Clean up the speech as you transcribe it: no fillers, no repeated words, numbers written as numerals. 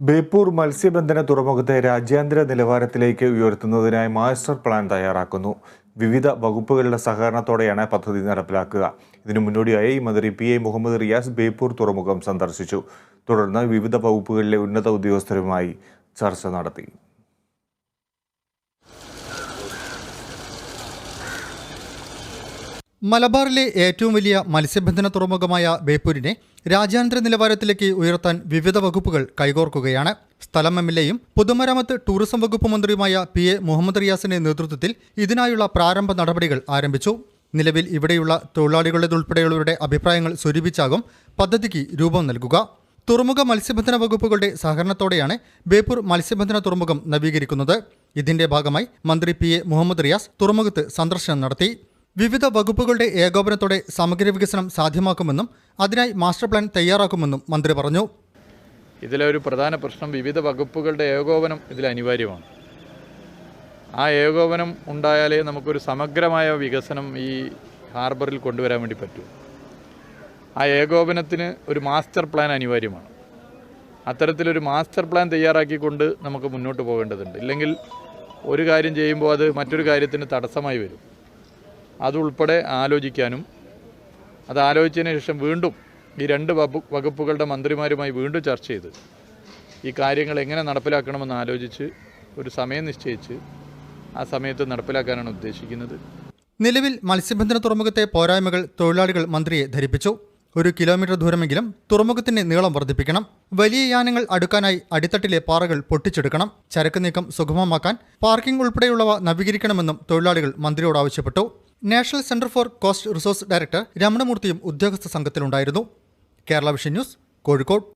ബേപ്പൂർ മത്സ്യബന്ധന തുറമുഖത്തെ രാജ്യാന്തര നിലവാരത്തിലേക്ക് ഉയർത്തുന്നതിനായി മാസ്റ്റർ പ്ലാൻ തയ്യാറാക്കുന്നു. വിവിധ വകുപ്പുകളുടെ സഹകരണത്തോടെയാണ് പദ്ധതി നടപ്പിലാക്കുക. ഇതിനു മുന്നോടിയായി മന്ത്രി PA മുഹമ്മദ് റിയാസ് ബേപ്പൂർ തുറമുഖം സന്ദർശിച്ചു. തുടർന്ന് വിവിധ വകുപ്പുകളിലെ ഉന്നത ഉദ്യോഗസ്ഥരുമായി ചർച്ച നടത്തി. മലബാറിലെ ഏറ്റവും വലിയ മത്സ്യബന്ധന തുറമുഖമായ ബേപ്പൂരിനെ രാജ്യാന്തര നിലവാരത്തിലേക്ക് ഉയർത്താൻ വിവിധ വകുപ്പുകൾ കൈകോർക്കുകയാണ്. സ്ഥലം MLAയും പൊതുമരാമത്ത് ടൂറിസം വകുപ്പ് മന്ത്രിയുമായ PA മുഹമ്മദ് റിയാസിന്റെ നേതൃത്വത്തിൽ ഇതിനായുള്ള പ്രാരംഭ നടപടികൾ ആരംഭിച്ചു. നിലവിൽ ഇവിടെയുള്ള തൊഴിലാളികളുടേതുൾപ്പെടെയുള്ളവരുടെ അഭിപ്രായങ്ങൾ സ്വരൂപിച്ചാകും പദ്ധതിക്ക് രൂപം നൽകുക. തുറമുഖ മത്സ്യബന്ധന വകുപ്പുകളുടെ സഹകരണത്തോടെയാണ് ബേപ്പൂർ മത്സ്യബന്ധന തുറമുഖം നവീകരിക്കുന്നത്. ഇതിന്റെ ഭാഗമായി മന്ത്രി PA മുഹമ്മദ് റിയാസ് തുറമുഖത്ത് സന്ദർശനം നടത്തി. വിവിധ വകുപ്പുകളുടെ ഏകോപനത്തോടെ സമഗ്ര വികസനം സാധ്യമാക്കുമെന്നും അതിനായി മാസ്റ്റർ പ്ലാൻ തയ്യാറാക്കുമെന്നും മന്ത്രി പറഞ്ഞു. ഇതിലെ ഒരു പ്രധാന പ്രശ്നം വിവിധ വകുപ്പുകളുടെ ഏകോപനം ഇതിൽ അനിവാര്യമാണ്. ആ ഏകോപനം ഉണ്ടായാലേ നമുക്കൊരു സമഗ്രമായ വികസനം ഈ ഹാർബറിൽ കൊണ്ടുവരാൻ വേണ്ടി പറ്റൂ. ആ ഏകോപനത്തിന് ഒരു മാസ്റ്റർ പ്ലാൻ അനിവാര്യമാണ്. അത്തരത്തിലൊരു മാസ്റ്റർ പ്ലാൻ തയ്യാറാക്കിക്കൊണ്ട് നമുക്ക് മുന്നോട്ട് പോകേണ്ടതുണ്ട്. ഇല്ലെങ്കിൽ ഒരു കാര്യം ചെയ്യുമ്പോൾ അത് മറ്റൊരു കാര്യത്തിന് തടസ്സമായി വരും. അതുൾപ്പെടെ ആലോചിക്കാനും അത് ആലോചിച്ചതിന് ശേഷം വീണ്ടും ഈ രണ്ട് വകുപ്പുകളുടെ മന്ത്രിമാരുമായി വീണ്ടും ചർച്ച ചെയ്ത് ഈ കാര്യങ്ങൾ എങ്ങനെ നടപ്പിലാക്കണമെന്ന് ആലോചിച്ച് ഒരു സമയം നിശ്ചയിച്ച് ആ സമയത്ത് നടപ്പിലാക്കാനാണ് ഉദ്ദേശിക്കുന്നത്. നിലവിൽ മത്സ്യബന്ധന തുറമുഖത്തെ പോരായ്മകൾ തൊഴിലാളികൾ മന്ത്രിയെ ധരിപ്പിച്ചു. 1 കിലോമീറ്റർ ദൂരമെങ്കിലും തുറമുഖത്തിന്റെ നീളം വർദ്ധിപ്പിക്കണം. വലിയ യാനങ്ങൾ അടുക്കാനായി അടിത്തട്ടിലെ പാറകൾ പൊട്ടിച്ചെടുക്കണം. ചരക്ക് നീക്കം സുഗമമാക്കാൻ പാർക്കിംഗ് ഉൾപ്പെടെയുള്ളവ നവീകരിക്കണമെന്നും തൊഴിലാളികൾ മന്ത്രിയോട് ആവശ്യപ്പെട്ടു. National centre for coast resource director രമണമൂർത്തിയും ഉദ്യോഗസ്ഥ സംഘത്തിലുണ്ടായിരുന്നു. Kerala vision news, Kozhikode.